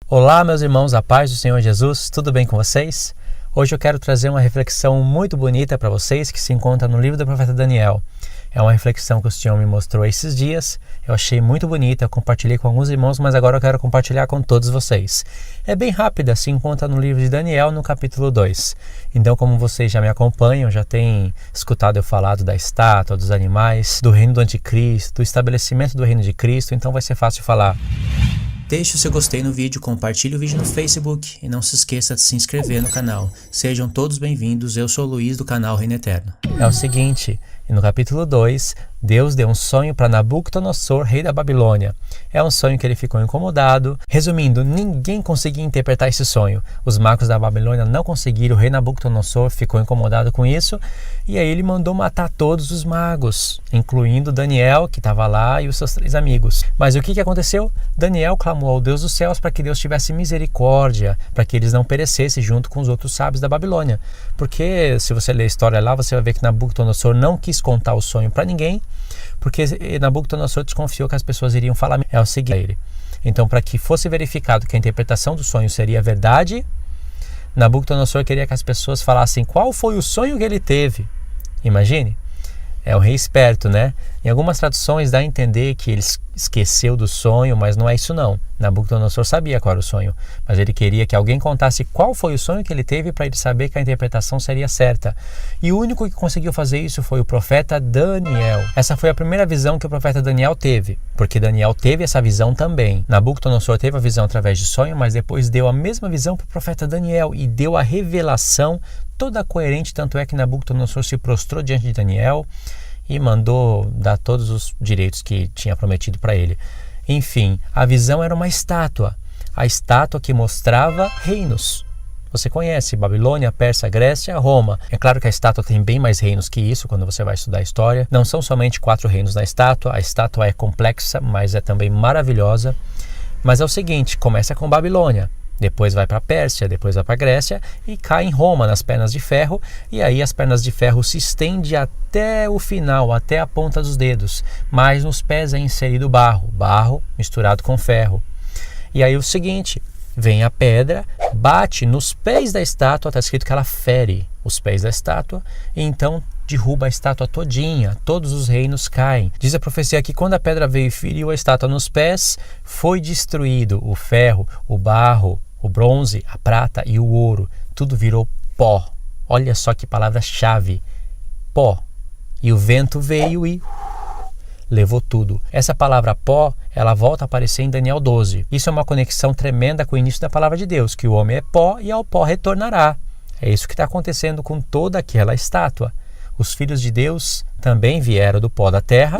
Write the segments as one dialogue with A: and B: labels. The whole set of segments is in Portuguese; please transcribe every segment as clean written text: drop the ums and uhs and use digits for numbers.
A: Olá, meus irmãos, a paz do Senhor Jesus, tudo bem com vocês? Hoje eu quero trazer uma reflexão muito bonita para vocês que se encontra no livro do profeta Daniel. É uma reflexão que o Senhor me mostrou esses dias, eu achei muito bonita, eu compartilhei com alguns irmãos, mas agora eu quero compartilhar com todos vocês. É bem rápida, se encontra no livro de Daniel, no capítulo 2. Então, como vocês já me acompanham, já têm escutado eu falar da estátua, dos animais, do reino do anticristo, do estabelecimento do reino de Cristo, então vai ser fácil falar. Deixe o seu gostei no vídeo, compartilhe o vídeo no Facebook e não se esqueça de se inscrever no canal. Sejam todos bem-vindos, eu sou o Luiz do canal Reino Eterno. É o seguinte, no capítulo 2, Deus deu um sonho para Nabucodonosor, rei da Babilônia. É um sonho que ele ficou incomodado. Resumindo, ninguém conseguia interpretar esse sonho. Os magos da Babilônia não conseguiram, o rei Nabucodonosor ficou incomodado com isso. E aí ele mandou matar todos os magos, incluindo Daniel, que estava lá, e os seus 3 amigos. Mas o que aconteceu? Daniel clamou ao Deus dos céus para que Deus tivesse misericórdia, para que eles não perecessem junto com os outros sábios da Babilônia. Porque se você ler a história lá, você vai ver que Nabucodonosor não quis contar o sonho para ninguém, porque Nabucodonosor desconfiou que as pessoas iriam falar é o seguinte a ele. Então, para que fosse verificado que a interpretação do sonho seria verdade, Nabucodonosor queria que as pessoas falassem qual foi o sonho que ele teve. Imagine, é um rei esperto, né? Em algumas traduções dá a entender que ele esqueceu do sonho, mas não é isso não. Nabucodonosor sabia qual era o sonho, mas ele queria que alguém contasse qual foi o sonho que ele teve para ele saber que a interpretação seria certa. E o único que conseguiu fazer isso foi o profeta Daniel. Essa foi a primeira visão que o profeta Daniel teve, porque Daniel teve essa visão também. Nabucodonosor teve a visão através de sonho, mas depois deu a mesma visão para o profeta Daniel e deu a revelação toda coerente, tanto é que Nabucodonosor se prostrou diante de Daniel e mandou dar todos os direitos que tinha prometido para ele. Enfim, a visão era uma estátua, a estátua que mostrava reinos. Você conhece Babilônia, Pérsia, Grécia, Roma. É claro que a estátua tem bem mais reinos que isso quando você vai estudar a história. Não são somente 4 reinos na estátua, a estátua é complexa, mas é também maravilhosa. Mas é o seguinte, começa com Babilônia. Depois vai para a Pérsia, depois vai para a Grécia e cai em Roma, nas pernas de ferro. E aí as pernas de ferro se estendem até o final, até a ponta dos dedos. Mas nos pés é inserido barro, barro misturado com ferro. E aí o seguinte, vem a pedra, bate nos pés da estátua, está escrito que ela fere os pés da estátua, e então derruba a estátua todinha, todos os reinos caem. Diz a profecia que quando a pedra veio e feriu a estátua nos pés, foi destruído o ferro, o barro, o bronze, a prata e o ouro. Tudo virou pó. Olha só que palavra-chave, pó. E o vento veio e levou tudo. Essa palavra pó, ela volta a aparecer em Daniel 12. Isso é uma conexão tremenda com o início da palavra de Deus, que o homem é pó e ao pó retornará. É isso que está acontecendo com toda aquela estátua. Os filhos de Deus também vieram do pó da terra,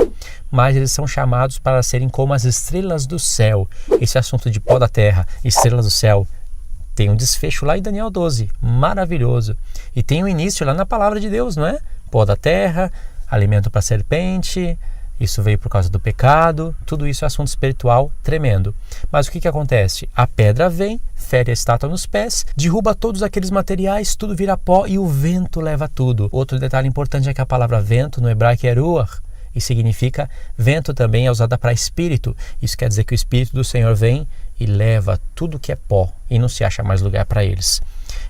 A: mas eles são chamados para serem como as estrelas do céu. Esse assunto de pó da terra, estrelas do céu, tem um desfecho lá em Daniel 12, maravilhoso. E tem um início lá na palavra de Deus, não é? Pó da terra, alimento para a serpente, isso veio por causa do pecado, tudo isso é assunto espiritual tremendo. Mas o que acontece? A pedra vem, fere a estátua nos pés, derruba todos aqueles materiais, tudo vira pó e o vento leva tudo. Outro detalhe importante é que a palavra vento no hebraico é ruach, e significa vento também é usada para espírito. Isso quer dizer que o espírito do Senhor vem e leva tudo que é pó e não se acha mais lugar para eles.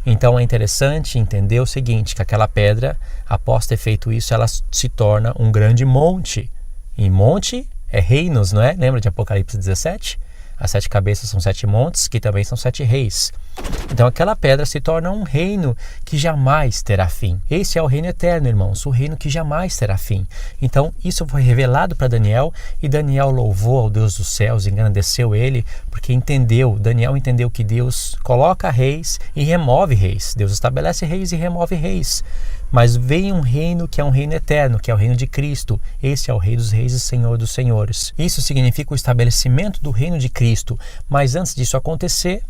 A: Então é interessante entender o seguinte, que aquela pedra, após ter feito isso, ela se torna um grande monte. E monte é reinos, não é? Lembra de Apocalipse 17? As 7 cabeças são 7 montes, que também são 7 reis. Então aquela pedra se torna um reino que jamais terá fim. Esse é o reino eterno, irmãos, o reino que jamais terá fim. Então isso foi revelado para Daniel, e Daniel louvou ao Deus dos céus, engrandeceu ele, porque Daniel entendeu que Deus coloca reis e remove reis. Deus estabelece reis e remove reis. Mas vem um reino que é um reino eterno, que é o reino de Cristo. Esse é o Rei dos Reis e Senhor dos Senhores. Isso significa o estabelecimento do reino de Cristo. Mas antes disso acontecer,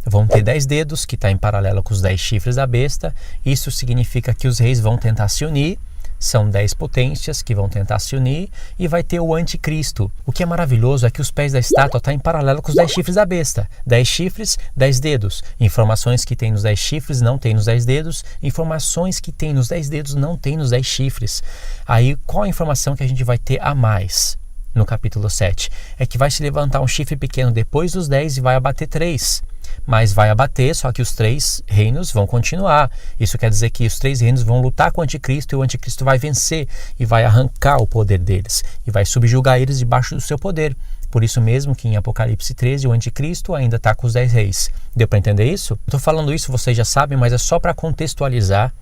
A: vão ter 10 dedos, que está em paralelo com os 10 chifres da besta. Isso significa que os reis vão tentar se unir. São 10 potências que vão tentar se unir e vai ter o anticristo. O que é maravilhoso é que os pés da estátua estão em paralelo com os 10 chifres da besta. 10 chifres, 10 dedos. Informações que tem nos 10 chifres não tem nos 10 dedos. Informações que tem nos 10 dedos não tem nos 10 chifres. Aí qual a informação que a gente vai ter a mais? no capítulo 7? É que vai se levantar um chifre pequeno depois dos 10 e vai abater 3. Mas vai abater, só que os 3 reinos vão continuar. Isso quer dizer que os 3 reinos vão lutar com o anticristo e o anticristo vai vencer e vai arrancar o poder deles e vai subjugar eles debaixo do seu poder. Por isso mesmo que em Apocalipse 13 o anticristo ainda está com os 10 reis. Deu para entender isso? Estou falando isso, vocês já sabem, mas é só para contextualizar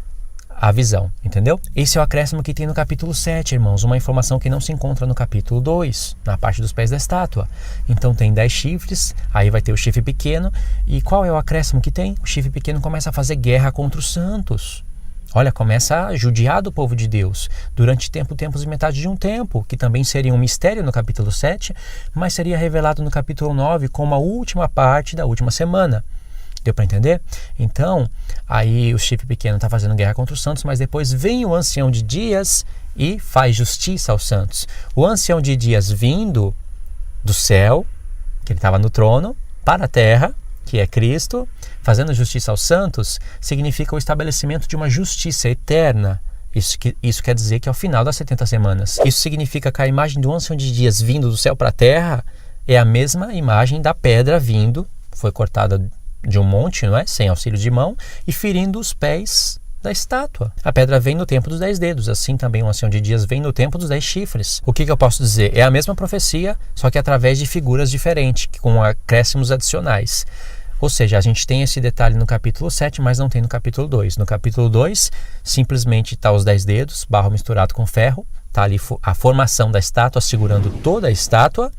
A: a visão, entendeu? Esse é o acréscimo que tem no capítulo 7, irmãos, uma informação que não se encontra no capítulo 2, na parte dos pés da estátua. Então tem 10 chifres, aí vai ter o chifre pequeno, e qual é o acréscimo que tem? O chifre pequeno começa a fazer guerra contra os santos. Olha, começa a judiar do povo de Deus durante tempos e metade de um tempo, que também seria um mistério no capítulo 7, mas seria revelado no capítulo 9 como a última parte da última semana. Deu para entender? Então, aí o chifre pequeno está fazendo guerra contra os santos, mas depois vem o ancião de dias e faz justiça aos santos. O ancião de dias vindo do céu, que ele estava no trono, para a terra, que é Cristo, fazendo justiça aos santos, significa o estabelecimento de uma justiça eterna. Isso quer dizer que é ao final das 70 semanas. Isso significa que a imagem do ancião de dias vindo do céu para a terra é a mesma imagem da pedra vindo, foi cortada de um monte, não é? Sem auxílio de mão, e ferindo os pés da estátua. A pedra vem no tempo dos 10 dedos, assim também o ancião de dias vem no tempo dos 10 chifres. O que eu posso dizer? É a mesma profecia, só que através de figuras diferentes, com acréscimos adicionais. Ou seja, a gente tem esse detalhe no capítulo 7, mas não tem no capítulo 2. No capítulo 2, simplesmente está os 10 dedos, barro misturado com ferro, está ali a formação da estátua segurando toda a estátua.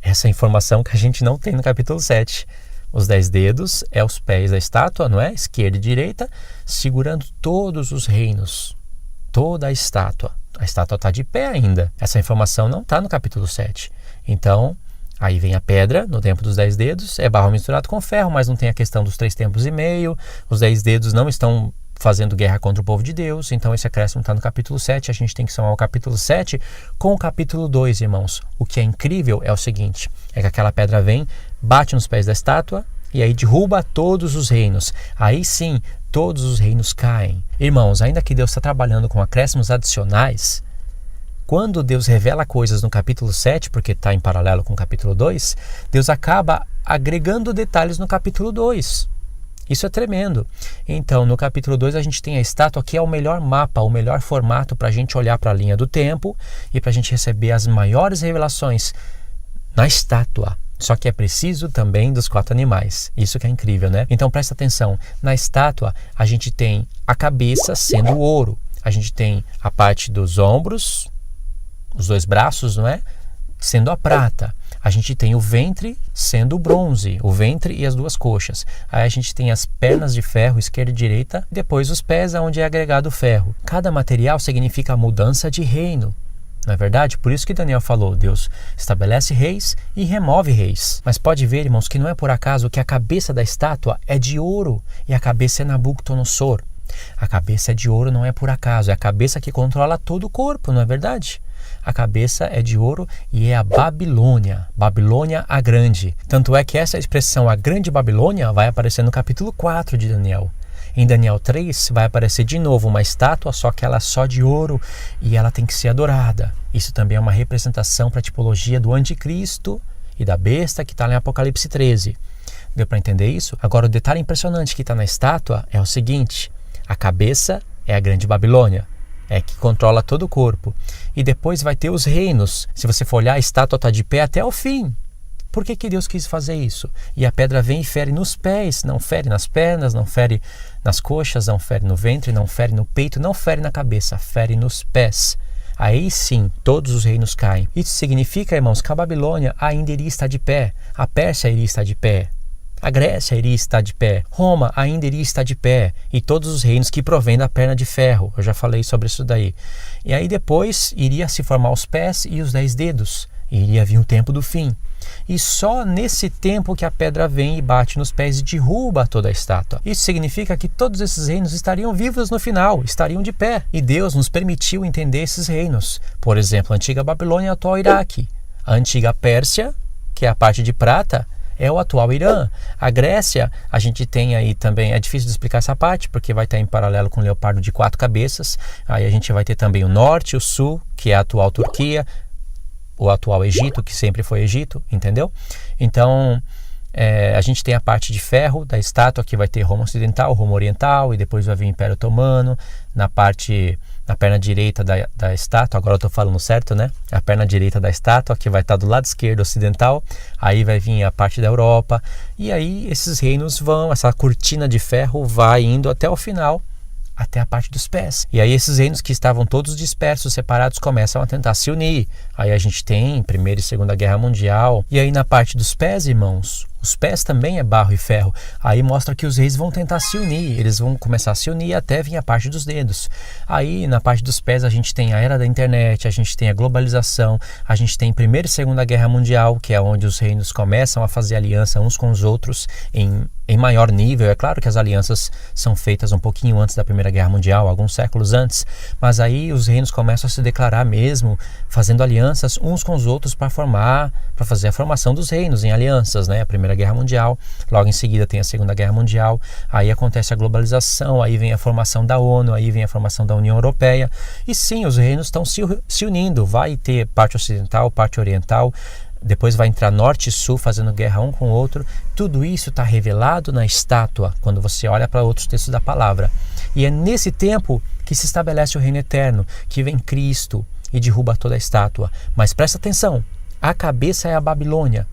A: Essa informação que a gente não tem no capítulo 7. Os 10 dedos é os pés da estátua, não é? Esquerda e direita, segurando todos os reinos, toda a estátua. A estátua está de pé ainda. Essa informação não está no capítulo 7. Então, aí vem a pedra, no tempo dos 10 dedos, é barro misturado com ferro, mas não tem a questão dos 3 tempos e meio. Os 10 dedos não estão fazendo guerra contra o povo de Deus. Então esse acréscimo está no capítulo 7. A gente tem que somar o capítulo 7 com o capítulo 2, irmãos. O que é incrível é o seguinte, é que aquela pedra vem, bate nos pés da estátua e aí derruba todos os reinos. Aí sim, todos os reinos caem. Irmãos, ainda que Deus está trabalhando com acréscimos adicionais, quando Deus revela coisas no capítulo 7, porque está em paralelo com o capítulo 2, Deus acaba agregando detalhes no capítulo 2. Isso é tremendo. Então, no capítulo 2, a gente tem a estátua, que é o melhor mapa, o melhor formato para a gente olhar para a linha do tempo e para a gente receber as maiores revelações na estátua. Só que é preciso também dos 4 animais. Isso que é incrível, né? Então, presta atenção. Na estátua, a gente tem a cabeça sendo ouro. A gente tem a parte dos ombros, os 2 braços, não é? Sendo a prata. A gente tem o ventre sendo o bronze, o ventre e as 2 coxas. Aí a gente tem as pernas de ferro, esquerda e direita, depois os pés, onde é agregado o ferro. Cada material significa a mudança de reino. Não é verdade? Por isso que Daniel falou, Deus estabelece reis e remove reis. Mas pode ver, irmãos, que não é por acaso que a cabeça da estátua é de ouro e a cabeça é Nabucodonosor. A cabeça é de ouro não é por acaso, é a cabeça que controla todo o corpo, não é verdade? A cabeça é de ouro e é a Babilônia, Babilônia a Grande. Tanto é que essa expressão, a Grande Babilônia, vai aparecer no capítulo 4 de Daniel. Em Daniel 3 vai aparecer de novo uma estátua, só que ela é só de ouro e ela tem que ser adorada. Isso também é uma representação para a tipologia do anticristo e da besta que está em Apocalipse 13. Deu para entender isso? Agora, o detalhe impressionante que está na estátua é o seguinte: a cabeça é a Grande Babilônia, é que controla todo o corpo. E depois vai ter os reinos. Se você for olhar, a estátua está de pé até o fim. Por que Deus quis fazer isso? E a pedra vem e fere nos pés, não fere nas pernas, não fere nas coxas, não fere no ventre, não fere no peito, não fere na cabeça, fere nos pés. Aí sim, todos os reinos caem. Isso significa, irmãos, que a Babilônia ainda iria estar de pé, a Pérsia iria estar de pé, a Grécia iria estar de pé, Roma ainda iria estar de pé, e todos os reinos que provêm da perna de ferro. Eu já falei sobre isso daí. E aí depois iria se formar os pés e os 10 dedos. E iria vir o tempo do fim. E só nesse tempo que a pedra vem e bate nos pés e derruba toda a estátua. Isso significa que todos esses reinos estariam vivos no final, estariam de pé. E Deus nos permitiu entender esses reinos. Por exemplo, a antiga Babilônia é o atual Iraque. A antiga Pérsia, que é a parte de prata, é o atual Irã. A Grécia, a gente tem aí também, é difícil de explicar essa parte, porque vai estar em paralelo com o leopardo de 4 cabeças. Aí a gente vai ter também o norte, o sul, que é a atual Turquia. o atual Egito, que sempre foi Egito, entendeu? Então, a gente tem a parte de ferro da estátua, que vai ter Roma Ocidental, Roma Oriental, e depois vai vir o Império Otomano. Na perna direita da estátua, agora eu estou falando certo, né? A perna direita da estátua, que vai estar do lado esquerdo ocidental, aí vai vir a parte da Europa, e aí esses reinos essa cortina de ferro vai indo até o final, até a parte dos pés. E aí esses reinos que estavam todos dispersos, separados, começam a tentar se unir. Aí a gente tem Primeira e Segunda Guerra Mundial. E aí na parte dos pés, irmãos, os pés também é barro e ferro. Aí mostra que os reis vão tentar se unir. Eles vão começar a se unir até vir a parte dos dedos. Aí na parte dos pés a gente tem a era da internet, a gente tem a globalização, a gente tem Primeira e Segunda Guerra Mundial, que é onde os reinos começam a fazer aliança uns com os outros em maior nível. É claro que as alianças são feitas um pouquinho antes da Primeira Guerra Mundial, alguns séculos antes, mas aí os reinos começam a se declarar mesmo, fazendo alianças uns com os outros para fazer a formação dos reinos em alianças, né? A Primeira Guerra Mundial, logo em seguida tem a Segunda Guerra Mundial, aí acontece a globalização, aí vem a formação da ONU, aí vem a formação da União Europeia, e sim, os reinos estão se unindo, vai ter parte ocidental, parte oriental, depois vai entrar norte e sul fazendo guerra um com o outro. Tudo isso está revelado na estátua, quando você olha para outros textos da palavra. E é nesse tempo que se estabelece o reino eterno, que vem Cristo e derruba toda a estátua. Mas presta atenção, a cabeça é a Babilônia,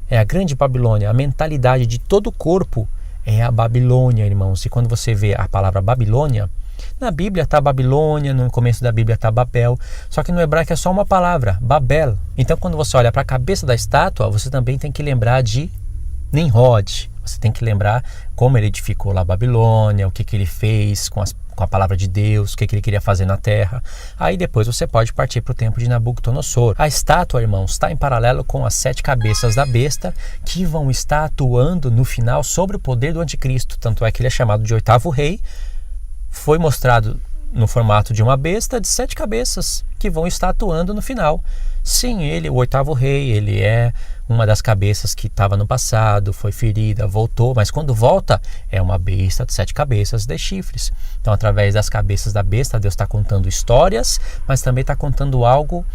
A: é a grande Babilônia, a mentalidade de todo o corpo é a Babilônia, irmãos. E quando você vê a palavra Babilônia, na Bíblia está Babilônia, no começo da Bíblia está Babel, só que no hebraico é só uma palavra, Babel. Então quando você olha para a cabeça da estátua, você também tem que lembrar de Nimrod. Você tem que lembrar como ele edificou lá a Babilônia, o que ele fez com a palavra de Deus, o que ele queria fazer na terra. Aí depois você pode partir para o tempo de Nabucodonosor. A estátua, irmãos, está em paralelo com as 7 cabeças da besta, que vão estar atuando no final sobre o poder do anticristo. Tanto é que ele é chamado de 8º rei. Foi mostrado no formato de uma besta de 7 cabeças que vão estar atuando no final. Sim, ele, o 8º rei, ele é uma das cabeças que estava no passado, foi ferida, voltou, mas quando volta é uma besta de 7 cabeças e 10 chifres. Então, através das cabeças da besta, Deus está contando histórias, mas também está contando algo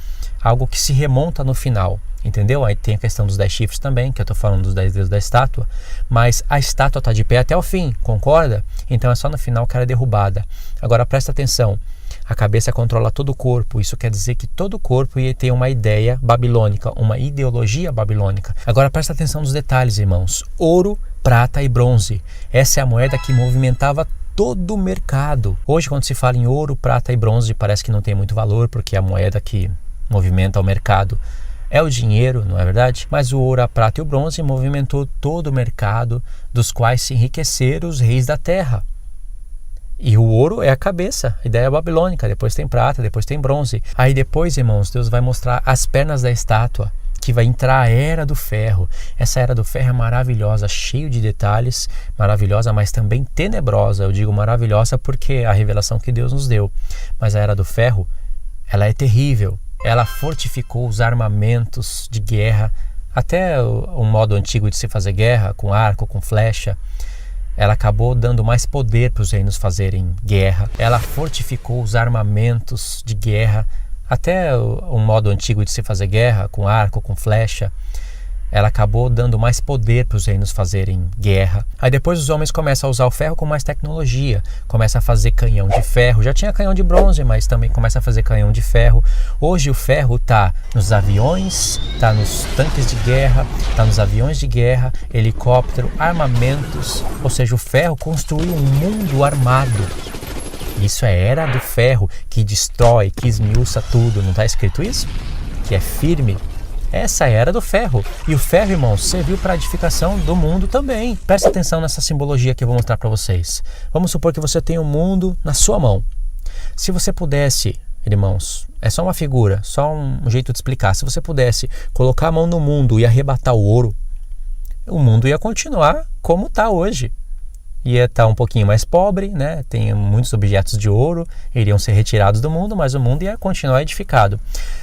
A: que se remonta no final. Entendeu? Aí tem a questão dos 10 chifres também, que eu estou falando dos 10 dedos da estátua, mas a estátua está de pé até o fim, concorda? Então é só no final que ela é derrubada. Agora presta atenção, a cabeça controla todo o corpo, isso quer dizer que todo o corpo ia ter uma ideia babilônica, uma ideologia babilônica. Agora presta atenção nos detalhes, irmãos, ouro, prata e bronze, essa é a moeda que movimentava todo o mercado. Hoje quando se fala em ouro, prata e bronze parece que não tem muito valor, porque é a moeda que movimenta o mercado é o dinheiro, não é verdade? Mas o ouro, a prata e o bronze movimentou todo o mercado, dos quais se enriqueceram os reis da terra. E o ouro é a cabeça, a ideia babilônica, depois tem prata, depois tem bronze. Aí depois, irmãos, Deus vai mostrar as pernas da estátua, que vai entrar a Era do Ferro. Essa Era do Ferro é maravilhosa, cheio de detalhes, maravilhosa, mas também tenebrosa. Eu digo maravilhosa porque é a revelação que Deus nos deu. Mas a Era do Ferro, ela é terrível. Ela fortificou os armamentos de guerra, até o modo antigo de se fazer guerra, com arco, com flecha. Ela acabou dando mais poder para os reinos fazerem guerra. Ela fortificou os armamentos de guerra, até o modo antigo de se fazer guerra, com arco, com flecha. Ela acabou dando mais poder para os reinos fazerem guerra. Aí depois os homens começam a usar o ferro com mais tecnologia. Começa a fazer canhão de ferro. Já tinha canhão de bronze, mas também começa a fazer canhão de ferro. Hoje o ferro está nos aviões, está nos tanques de guerra, está nos aviões de guerra, helicóptero, armamentos. Ou seja, o ferro construiu um mundo armado. Isso é Era do Ferro, que destrói, que esmiuça tudo. Não está escrito isso? Que é firme. Essa é a Era do Ferro. E o ferro, irmãos, serviu para a edificação do mundo também. Presta atenção nessa simbologia que eu vou mostrar para vocês. Vamos supor que você tem o mundo na sua mão. Se você pudesse, irmãos, é só uma figura, só um jeito de explicar. Se você pudesse colocar a mão no mundo e arrebatar o ouro, o mundo ia continuar como está hoje. Ia estar um pouquinho mais pobre, né? Tem muitos objetos de ouro, iriam ser retirados do mundo, mas o mundo ia continuar edificado.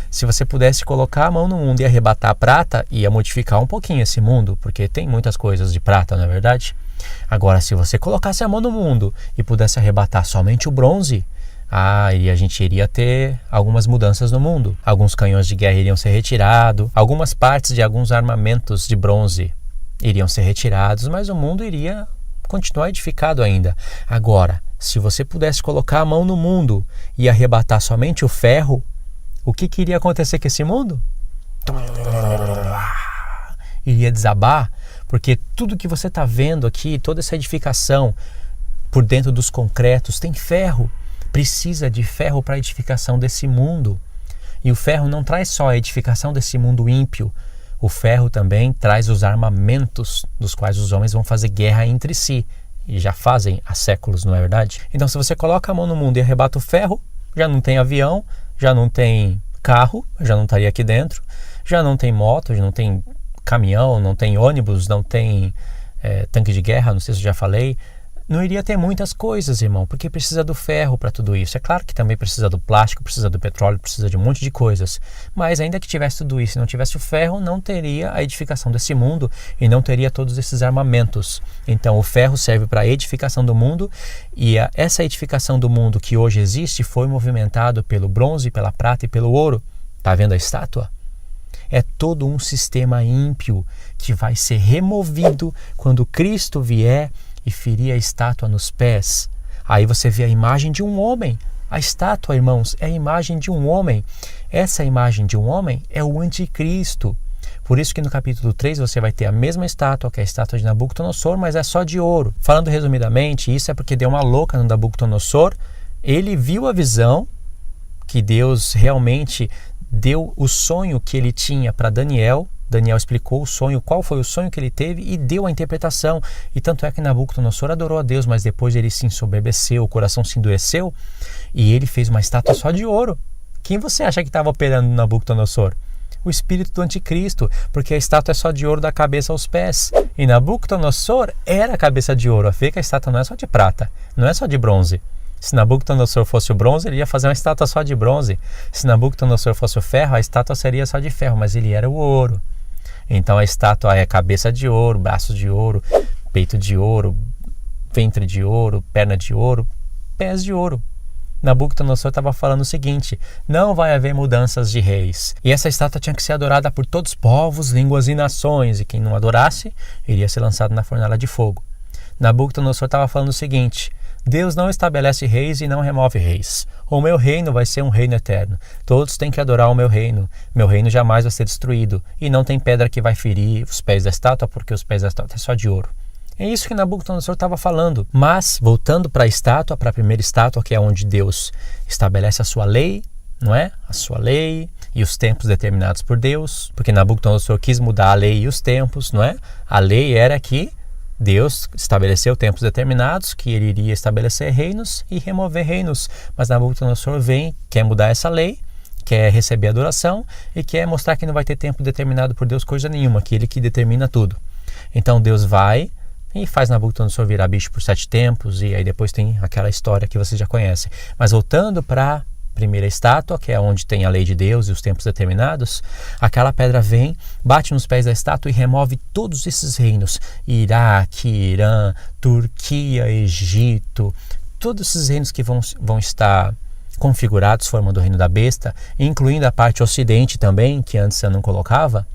A: Se você pudesse colocar a mão no mundo e arrebatar a prata, ia modificar um pouquinho esse mundo, porque tem muitas coisas de prata, não é verdade? Agora, se você colocasse a mão no mundo e pudesse arrebatar somente o bronze, E a gente iria ter algumas mudanças no mundo. Alguns canhões de guerra iriam ser retirados, algumas partes de alguns armamentos de bronze iriam ser retirados, mas o mundo iria continuar edificado ainda. Agora, se você pudesse colocar a mão no mundo e arrebatar somente o ferro, o que iria acontecer com esse mundo? Iria desabar, porque tudo que você está vendo aqui, toda essa edificação por dentro dos concretos, tem ferro. Precisa de ferro para a edificação desse mundo. E o ferro não traz só a edificação desse mundo ímpio. O ferro também traz os armamentos dos quais os homens vão fazer guerra entre si. E já fazem há séculos, não é verdade? Então, se você coloca a mão no mundo e arrebata o ferro, já não tem avião, já não tem carro, já não estaria aqui dentro, já não tem moto, já não tem caminhão, não tem ônibus, não tem tanque de guerra, não sei se eu já falei. Não iria ter muitas coisas, irmão, porque precisa do ferro para tudo isso. É claro que também precisa do plástico, precisa do petróleo, precisa de um monte de coisas. Mas ainda que tivesse tudo isso e não tivesse o ferro, não teria a edificação desse mundo e não teria todos esses armamentos. Então o ferro serve para a edificação do mundo e essa edificação do mundo que hoje existe foi movimentado pelo bronze, pela prata e pelo ouro. Tá vendo a estátua? É todo um sistema ímpio que vai ser removido quando Cristo vier e ferir a estátua nos pés. Aí você vê a imagem de um homem. A estátua, irmãos, é a imagem de um homem. Essa imagem de um homem é o anticristo. Por isso que no capítulo 3 você vai ter a mesma estátua, que é a estátua de Nabucodonosor, mas é só de ouro. Falando resumidamente, isso é porque deu uma louca no Nabucodonosor. Ele viu a visão que Deus realmente deu o sonho que ele tinha para Daniel. Daniel explicou o sonho, qual foi o sonho que ele teve e deu a interpretação. E tanto é que Nabucodonosor adorou a Deus, mas depois ele se ensoberbeceu, o coração se endureceu e ele fez uma estátua só de ouro. Quem você acha que estava operando Nabucodonosor? O espírito do anticristo, porque a estátua é só de ouro da cabeça aos pés. E Nabucodonosor era a cabeça de ouro. Vê que a estátua não é só de prata, não é só de bronze. Se Nabucodonosor fosse o bronze, ele ia fazer uma estátua só de bronze. Se Nabucodonosor fosse o ferro, a estátua seria só de ferro, mas ele era o ouro. Então a estátua é cabeça de ouro, braços de ouro, peito de ouro, ventre de ouro, perna de ouro, pés de ouro. Nabucodonosor estava falando o seguinte: não vai haver mudanças de reis. E essa estátua tinha que ser adorada por todos os povos, línguas e nações, e quem não adorasse iria ser lançado na fornalha de fogo. Nabucodonosor estava falando o seguinte: Deus não estabelece reis e não remove reis. O meu reino vai ser um reino eterno. Todos têm que adorar o meu reino. Meu reino jamais vai ser destruído. E não tem pedra que vai ferir os pés da estátua, porque os pés da estátua é só de ouro. É isso que Nabucodonosor estava falando. Mas, voltando para a estátua, para a primeira estátua, que é onde Deus estabelece a sua lei, não é? A sua lei e os tempos determinados por Deus. Porque Nabucodonosor quis mudar a lei e os tempos, não é? A lei era que Deus estabeleceu tempos determinados, que ele iria estabelecer reinos e remover reinos. Mas Nabucodonosor vem, quer mudar essa lei, quer receber adoração e quer mostrar que não vai ter tempo determinado por Deus coisa nenhuma, que ele que determina tudo. Então Deus vai e faz Nabucodonosor virar bicho por 7 tempos, e aí depois tem aquela história que vocês já conhecem. Mas voltando para primeira estátua, que é onde tem a lei de Deus e os tempos determinados, aquela pedra vem, bate nos pés da estátua e remove todos esses reinos: Iraque, Irã, Turquia, Egito, todos esses reinos que vão estar configurados formando o reino da besta, incluindo a parte ocidente também, que antes eu não colocava,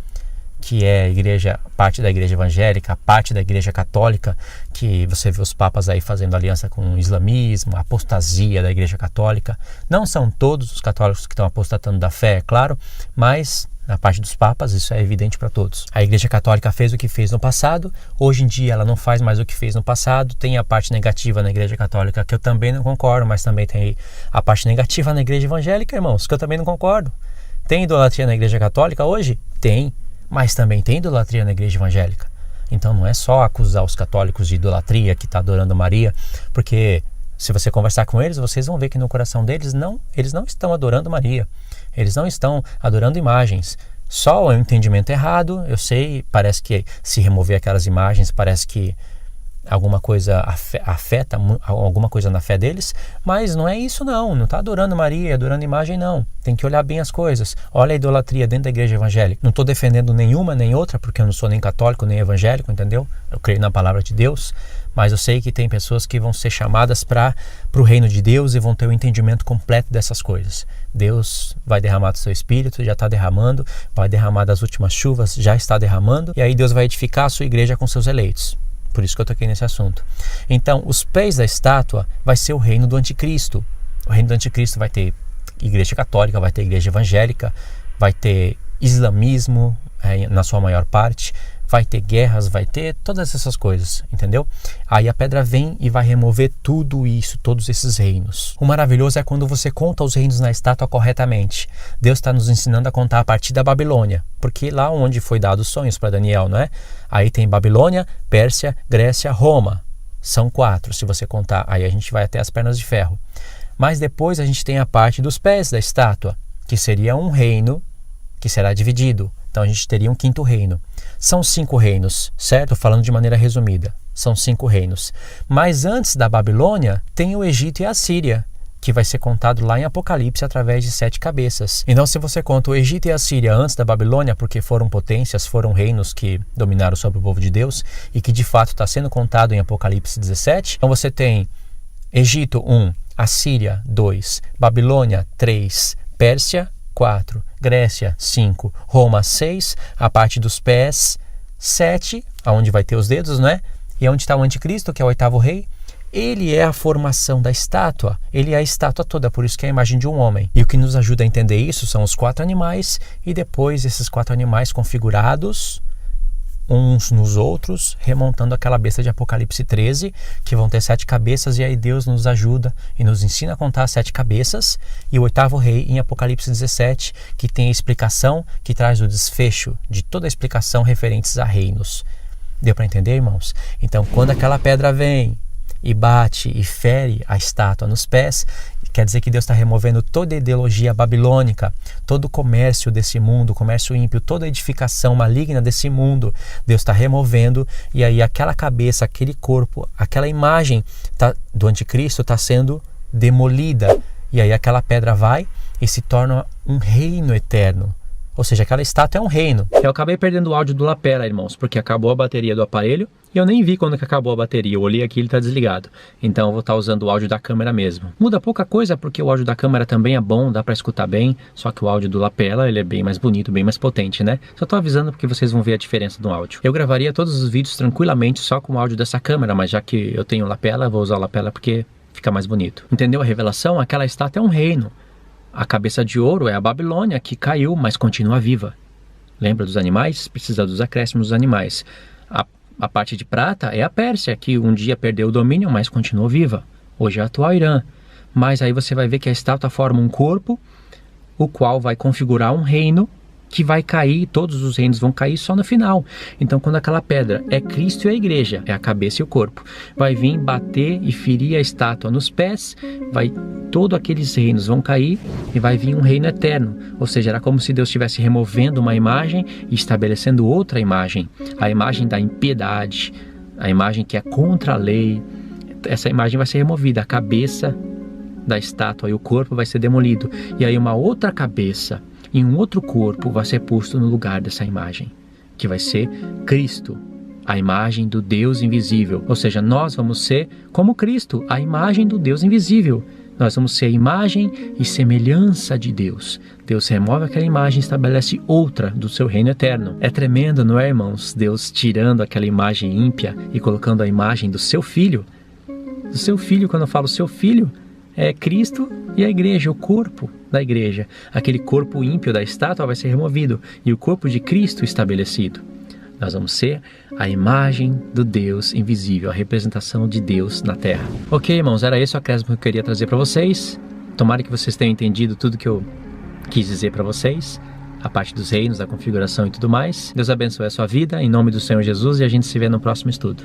A: que é a igreja, parte da igreja evangélica, parte da igreja católica, que você vê os papas aí fazendo aliança com o islamismo, a apostasia da igreja católica. Não são todos os católicos que estão apostatando da fé, é claro, mas na parte dos papas isso é evidente para todos. A igreja católica fez o que fez no passado, hoje em dia ela não faz mais o que fez no passado. Tem a parte negativa na igreja católica, que eu também não concordo, mas também tem a parte negativa na igreja evangélica, irmãos, que eu também não concordo. Tem idolatria na igreja católica hoje? Tem. Mas também tem idolatria na igreja evangélica. Então não é só acusar os católicos de idolatria, que está adorando Maria, porque se você conversar com eles, vocês vão ver que no coração deles eles não estão adorando Maria. Eles não estão adorando imagens. Só o entendimento errado, eu sei, parece que se remover aquelas imagens, parece que alguma coisa afeta alguma coisa na fé deles, mas não é isso não está adorando Maria, adorando imagem não, tem que olhar bem as coisas. Olha a idolatria dentro da igreja evangélica. Não estou defendendo nenhuma nem outra, porque eu não sou nem católico nem evangélico, entendeu? Eu creio na palavra de Deus, mas eu sei que tem pessoas que vão ser chamadas para o reino de Deus e vão ter o entendimento completo dessas coisas. Deus vai derramar do seu espírito, já está derramando, vai derramar das últimas chuvas, já está derramando, e aí Deus vai edificar a sua igreja com seus eleitos. Por isso que eu toquei nesse assunto. Então, os pés da estátua vai ser o reino do anticristo. O reino do anticristo vai ter igreja católica, vai ter igreja evangélica, vai ter islamismo na sua maior parte, vai ter guerras, vai ter todas essas coisas, entendeu? Aí a pedra vem e vai remover tudo isso, todos esses reinos. O maravilhoso é quando você conta os reinos na estátua corretamente. Deus está nos ensinando a contar a partir da Babilônia, porque lá onde foi dado os sonhos para Daniel, não é? Aí tem Babilônia, Pérsia, Grécia, Roma. São 4, se você contar. Aí a gente vai até as pernas de ferro. Mas depois a gente tem a parte dos pés da estátua, que seria um reino que será dividido. Então a gente teria um 5º reino. São 5 reinos, certo? Falando de maneira resumida. São 5 reinos. Mas antes da Babilônia, tem o Egito e a Síria, que vai ser contado lá em Apocalipse através de 7 cabeças. Então se você conta o Egito e a Síria antes da Babilônia, porque foram potências, foram reinos que dominaram sobre o povo de Deus, e que de fato está sendo contado em Apocalipse 17, então você tem Egito 1, Assíria 2, Babilônia 3, Pérsia 4, Grécia 5, Roma 6, a parte dos pés 7, aonde vai ter os dedos, né? E onde está o anticristo, que é o 8º rei. Ele é a formação da estátua, ele é a estátua toda, por isso que é a imagem de um homem. E o que nos ajuda a entender isso são os 4 animais, e depois esses 4 animais configurados uns nos outros, remontando aquela besta de Apocalipse 13, que vão ter 7 cabeças, e aí Deus nos ajuda e nos ensina a contar 7 cabeças, e o 8º rei em Apocalipse 17, que tem a explicação, que traz o desfecho de toda a explicação referentes a reinos. Deu para entender, irmãos? Então, quando aquela pedra vem e bate e fere a estátua nos pés, quer dizer que Deus está removendo toda a ideologia babilônica, todo o comércio desse mundo, o comércio ímpio, toda a edificação maligna desse mundo, Deus está removendo, e aí aquela cabeça, aquele corpo, aquela imagem do anticristo está sendo demolida, e aí aquela pedra vai e se torna um reino eterno. Ou seja, aquela estátua é um reino. Eu acabei perdendo o áudio do lapela, irmãos, porque acabou a bateria do aparelho e eu nem vi quando que acabou a bateria. Eu olhei aqui e ele está desligado. Então eu vou estar usando o áudio da câmera mesmo. Muda pouca coisa porque o áudio da câmera também é bom, dá para escutar bem. Só que o áudio do lapela, ele é bem mais bonito, bem mais potente, né? Só tô avisando porque vocês vão ver a diferença do áudio. Eu gravaria todos os vídeos tranquilamente só com o áudio dessa câmera, mas já que eu tenho o lapela, vou usar o lapela porque fica mais bonito. Entendeu a revelação? Aquela estátua é um reino. A cabeça de ouro é a Babilônia, que caiu, mas continua viva. Lembra dos animais? Precisa dos acréscimos dos animais. A parte de prata é a Pérsia, que um dia perdeu o domínio, mas continuou viva. Hoje é a atual Irã. Mas aí você vai ver que a estátua forma um corpo, o qual vai configurar um reino que vai cair, todos os reinos vão cair só no final. Então quando aquela pedra é Cristo e a igreja, é a cabeça e o corpo, vai vir bater e ferir a estátua nos pés, todos aqueles reinos vão cair e vai vir um reino eterno. Ou seja, era como se Deus estivesse removendo uma imagem e estabelecendo outra imagem. A imagem da impiedade, a imagem que é contra a lei. Essa imagem vai ser removida, a cabeça da estátua e o corpo vai ser demolido. E aí uma outra cabeça e um outro corpo vai ser posto no lugar dessa imagem, que vai ser Cristo, a imagem do Deus invisível. Ou seja, nós vamos ser como Cristo, a imagem do Deus invisível. Nós vamos ser a imagem e semelhança de Deus. Deus remove aquela imagem e estabelece outra do seu reino eterno. É tremendo, não é, irmãos? Deus tirando aquela imagem ímpia e colocando a imagem do seu Filho. Do seu Filho, quando eu falo seu Filho, é Cristo e a igreja, o corpo da igreja. Aquele corpo ímpio da estátua vai ser removido e o corpo de Cristo estabelecido. Nós vamos ser a imagem do Deus invisível, a representação de Deus na terra. Ok, irmãos, era esse o acréscimo que eu queria trazer para vocês. Tomara que vocês tenham entendido tudo que eu quis dizer para vocês, a parte dos reinos, da configuração e tudo mais. Deus abençoe a sua vida, em nome do Senhor Jesus, e a gente se vê no próximo estudo.